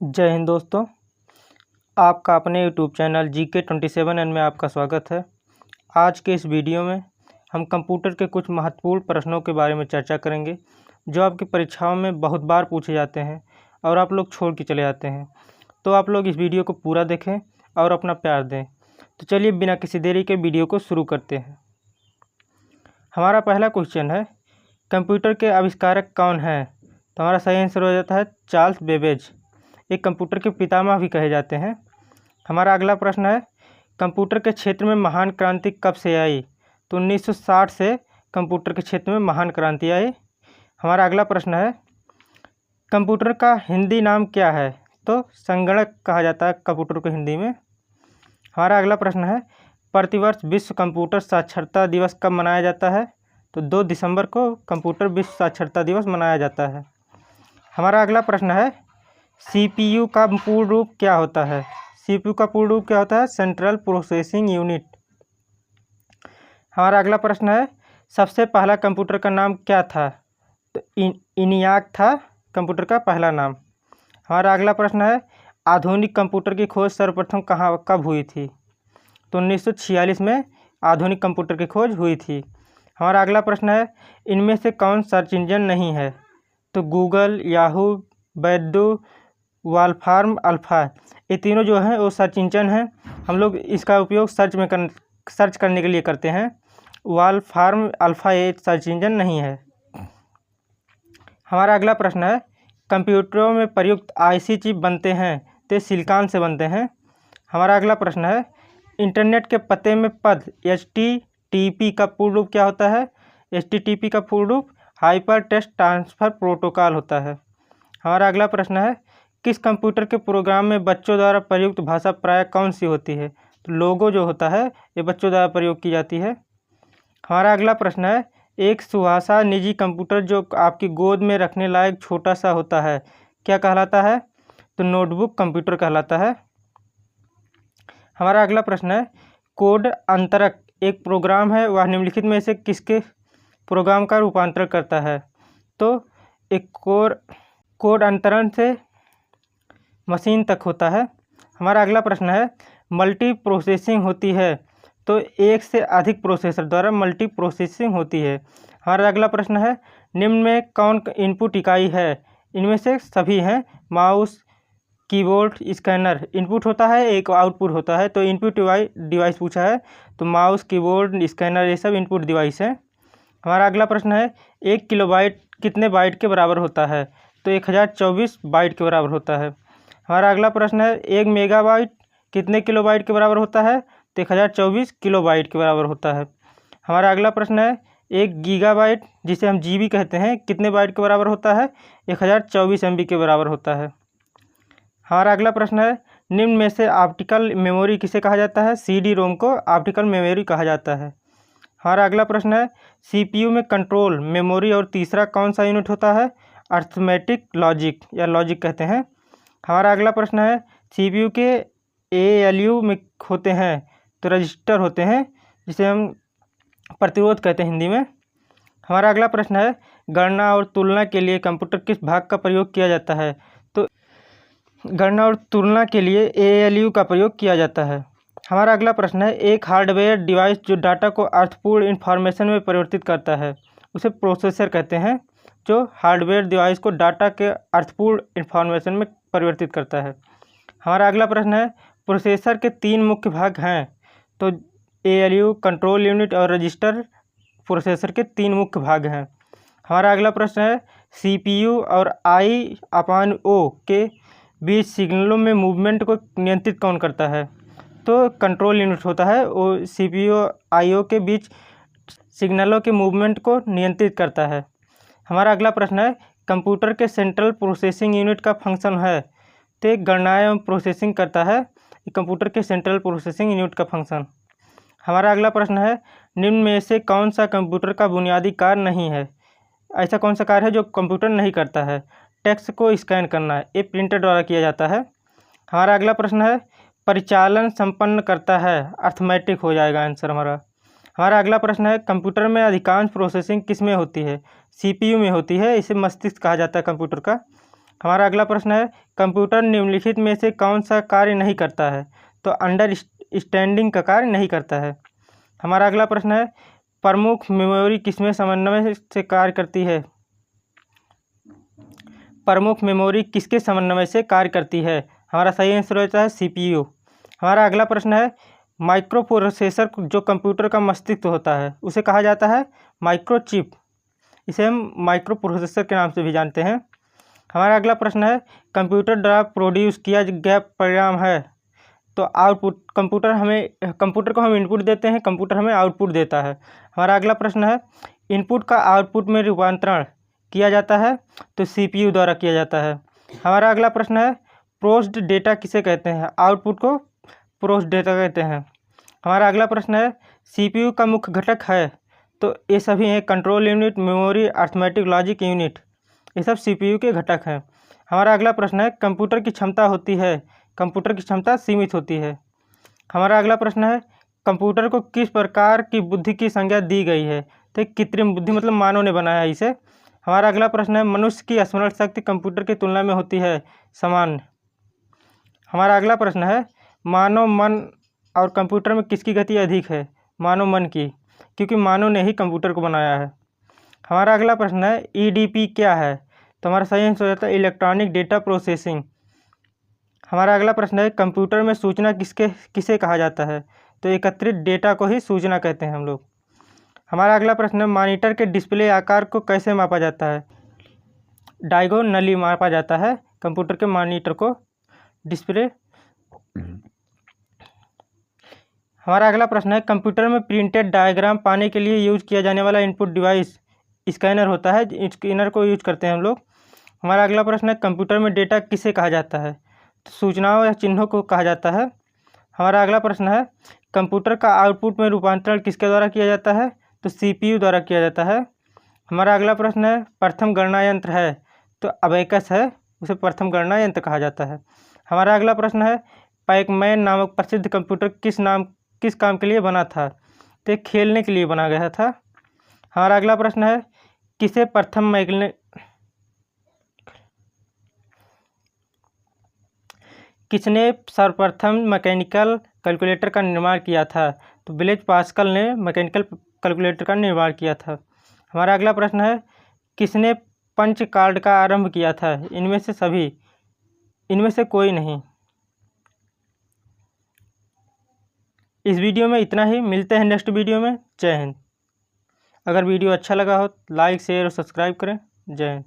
जय हिंद दोस्तों। आपका अपने यूट्यूब चैनल GK27N में आपका स्वागत है। आज के इस वीडियो में हम कंप्यूटर के कुछ महत्वपूर्ण प्रश्नों के बारे में चर्चा करेंगे जो आपकी परीक्षाओं में बहुत बार पूछे जाते हैं और आप लोग छोड़ के चले जाते हैं। तो आप लोग इस वीडियो को पूरा देखें और अपना प्यार दें। तो चलिए बिना किसी देरी के वीडियो को शुरू करते हैं। हमारा पहला क्वेश्चन है, कंप्यूटर के आविष्कारक कौन हैं? तो हमारा सही आंसर हो जाता है चार्ल्स बेबेज। एक कंप्यूटर के पितामह भी कहे जाते हैं। हमारा अगला प्रश्न है, कंप्यूटर के क्षेत्र में महान क्रांति कब से आई? तो 1960 से कंप्यूटर के क्षेत्र में महान क्रांति आई। हमारा अगला प्रश्न है, कंप्यूटर का हिंदी नाम क्या है? तो संगणक कहा जाता है कंप्यूटर को हिंदी में। हमारा अगला प्रश्न है, प्रतिवर्ष विश्व कंप्यूटर साक्षरता दिवस कब मनाया जाता है? तो 2 दिसंबर को कंप्यूटर विश्व साक्षरता दिवस मनाया जाता है। हमारा अगला प्रश्न है, CPU का पूर्ण रूप क्या होता है? CPU का पूर्ण रूप क्या होता है? Central processing unit. हमारा अगला प्रश्न है, सबसे पहला कंप्यूटर का नाम क्या था? तो इनियाक था कंप्यूटर का पहला नाम। हमारा अगला प्रश्न है, आधुनिक कंप्यूटर की खोज सर्वप्रथम कब हुई थी? तो 1946 में आधुनिक कंप्यूटर की खोज हुई थी। हमारा अगला प्रश्न है, इनमें से कौन सर्च इंजन नहीं है? तो Google, Yahoo, Baidu, Wolfram alpha, ये तीनों जो हैं वो सर्च इंजन हैं। हम लोग इसका उपयोग सर्च करने के लिए करते हैं। वॉल्फ्राम अल्फ़ा ये सर्च इंजन नहीं है। हमारा अगला प्रश्न है, कंप्यूटरों में प्रयुक्त IC चिप बनते हैं तो सिलिकॉन से बनते हैं। हमारा अगला प्रश्न है, इंटरनेट के पते में पद HTTP का पूर्ण रूप क्या होता है? HTTP का पूर्ण रूप हाइपर टेक्स्ट ट्रांसफ़र प्रोटोकॉल होता है। हमारा अगला प्रश्न है, किस कंप्यूटर के प्रोग्राम में बच्चों द्वारा प्रयुक्त भाषा प्रायः कौन सी होती है? तो लोगो जो होता है ये बच्चों द्वारा प्रयोग की जाती है। हमारा अगला प्रश्न है, एक सुहासा निजी कंप्यूटर जो आपकी गोद में रखने लायक छोटा सा होता है क्या कहलाता है? तो नोटबुक कंप्यूटर कहलाता है। हमारा अगला प्रश्न है, कोड अंतरक एक प्रोग्राम है, वह निम्नलिखित में से किसके प्रोग्राम का रूपांतरण करता है? तो एक कोड अंतरण से मशीन तक होता है। हमारा अगला प्रश्न है, मल्टी प्रोसेसिंग होती है तो एक से अधिक प्रोसेसर द्वारा मल्टी प्रोसेसिंग होती है। हमारा अगला प्रश्न है, निम्न में कौन इनपुट इकाई है? इनमें से सभी हैं, माउस, कीबोर्ड, स्कैनर इनपुट होता है, एक आउटपुट होता है। तो इनपुट डिवाइस पूछा है तो माउस, कीबोर्ड, स्कैनर ये सब इनपुट डिवाइस हैं। हमारा अगला प्रश्न है, 1 किलोबाइट कितने बाइट के बराबर होता है? तो 1024 बाइट के बराबर होता है। हमारा अगला प्रश्न है, 1 मेगाबाइट कितने किलोबाइट के बराबर होता है? तो 1024 किलोबाइट के बराबर होता है। हमारा अगला प्रश्न है, 1 गीगाबाइट जिसे हम GB कहते हैं कितने बाइट के बराबर होता है? 1024 MB के बराबर होता है। हमारा अगला प्रश्न है, निम्न में से ऑप्टिकल मेमोरी किसे कहा जाता है? CD-ROM को ऑप्टिकल मेमोरी कहा जाता है। हमारा अगला प्रश्न है, CPU में कंट्रोल, मेमोरी और तीसरा कौन सा यूनिट होता है? अर्थमेटिक लॉजिक या लॉजिक कहते हैं। हमारा अगला प्रश्न है, CPU के ALU में होते हैं तो रजिस्टर होते हैं जिसे हम प्रतिरोध कहते हैं हिंदी में। हमारा अगला प्रश्न है, गणना और तुलना के लिए कंप्यूटर किस भाग का प्रयोग किया जाता है? तो गणना और तुलना के लिए ALU का प्रयोग किया जाता है। हमारा अगला प्रश्न है, एक हार्डवेयर डिवाइस जो डाटा को अर्थपूर्ण इन्फॉर्मेशन में परिवर्तित करता है उसे प्रोसेसर कहते हैं, जो हार्डवेयर डिवाइस को डाटा के अर्थपूर्ण इन्फॉर्मेशन में परिवर्तित करता है। हमारा अगला प्रश्न है, प्रोसेसर के 3 मुख्य भाग हैं तो ALU, कंट्रोल यूनिट और रजिस्टर प्रोसेसर के 3 मुख्य भाग हैं। हमारा अगला प्रश्न है, CPU और I/O के बीच सिग्नलों में मूवमेंट को नियंत्रित कौन करता है? तो कंट्रोल यूनिट होता है, वो CPU IO के बीच सिग्नलों के मूवमेंट को नियंत्रित करता है। हमारा अगला प्रश्न है, कंप्यूटर के सेंट्रल प्रोसेसिंग यूनिट का फंक्शन है? तो एक गणना एवं प्रोसेसिंग करता है कंप्यूटर के सेंट्रल प्रोसेसिंग यूनिट का फंक्शन। हमारा अगला प्रश्न है, निम्न में से कौन सा कंप्यूटर का बुनियादी कार्य नहीं है? ऐसा कौन सा कार्य है जो कंप्यूटर नहीं करता है? टेक्स्ट को स्कैन करना है, ये प्रिंटर द्वारा किया जाता है। हमारा अगला प्रश्न है, परिचालन संपन्न करता है? अर्थमेटिक हो जाएगा आंसर हमारा। हमारा अगला प्रश्न है, कंप्यूटर में अधिकांश प्रोसेसिंग किस में होती है? CPU में होती है, इसे मस्तिष्क कहा जाता है कंप्यूटर का। हमारा अगला प्रश्न है कंप्यूटर निम्नलिखित में से कौन सा कार्य नहीं करता है? तो अंडरस्टैंडिंग का कार्य नहीं करता है। हमारा अगला प्रश्न है प्रमुख मेमोरी किसमें समन्वय से कार्य करती है? प्रमुख मेमोरी किसके समन्वय से कार्य करती है? हमारा सही आंसर होता है CPU। हमारा अगला प्रश्न है माइक्रो प्रोसेसर जो कंप्यूटर का मस्तिष्क होता है उसे कहा जाता है माइक्रोचिप। इसे हम माइक्रो प्रोसेसर के नाम से भी जानते हैं। हमारा अगला प्रश्न है कंप्यूटर द्वारा प्रोड्यूस किया गया परिणाम है। तो आउटपुट कंप्यूटर को हम इनपुट देते हैं, कंप्यूटर हमें आउटपुट देता है। हमारा अगला प्रश्न है इनपुट का आउटपुट में रूपांतरण किया जाता है तो CPU द्वारा किया जाता है। हमारा अगला प्रश्न है प्रोसेस्ड डेटा किसे कहते हैं? आउटपुट को प्रोसेस्ड डेटा कहते हैं। हमारा अगला प्रश्न है CPU का मुख्य घटक है। तो ये सभी हैं control unit, memory, arithmetic, logic unit, ये सब CPU के घटक हैं। हमारा अगला प्रश्न है कंप्यूटर की क्षमता होती है, कंप्यूटर की क्षमता सीमित होती है। हमारा अगला प्रश्न है कंप्यूटर को किस प्रकार की बुद्धि की संज्ञा दी गई है? तो कृत्रिम बुद्धि मतलब मानव ने बनाया इसे। हमारा अगला प्रश्न है मनुष्य की स्मरण शक्ति कंप्यूटर की तुलना में होती है सामान्य। हमारा अगला प्रश्न है मानव मन और कंप्यूटर में किसकी गति अधिक है? मानव मन की, क्योंकि मानव ने ही कंप्यूटर को बनाया है। हमारा अगला प्रश्न है EDP क्या है? तो हमारा सही आंसर हो जाता है इलेक्ट्रॉनिक डेटा प्रोसेसिंग। हमारा अगला प्रश्न है कंप्यूटर में सूचना किसे कहा जाता है? तो एकत्रित डेटा को ही सूचना कहते हैं हम लोग। हमारा अगला प्रश्न है मॉनिटर के डिस्प्ले आकार को कैसे मापा जाता है? डायगोनली मापा जाता है कंप्यूटर के मॉनिटर को डिस्प्ले। हमारा अगला प्रश्न है कंप्यूटर में प्रिंटेड डायग्राम पाने के लिए यूज किया जाने वाला इनपुट डिवाइस स्कैनर होता है, स्कैनर को यूज करते हैं हम लोग। हमारा अगला प्रश्न है कंप्यूटर में डेटा किसे कहा जाता है? तो सूचनाओं या चिन्हों को कहा जाता है। हमारा अगला प्रश्न है कंप्यूटर का आउटपुट में रूपांतरण किसके द्वारा किया जाता है? तो CPU द्वारा किया जाता है। हमारा अगला प्रश्न है प्रथम गणना यंत्र है, तो अबेकस है, उसे प्रथम गणना यंत्र कहा जाता है। हमारा अगला प्रश्न है पैकमैन नामक प्रसिद्ध कंप्यूटर किस काम के लिए बना था? तो खेलने के लिए बना गया था। हमारा अगला प्रश्न है किसने सर्वप्रथम मैकेनिकल कैलकुलेटर का निर्माण किया था? तो ब्लेज पास्कल ने मैकेनिकल कैलकुलेटर का निर्माण किया था। हमारा अगला प्रश्न है किसने पंच कार्ड का आरंभ किया था? इनमें से सभी, इनमें से कोई नहीं। इस वीडियो में इतना ही, मिलते हैं नेक्स्ट वीडियो में। जय हिंद। अगर वीडियो अच्छा लगा हो लाइक शेयर और सब्सक्राइब करें। जय हिंद।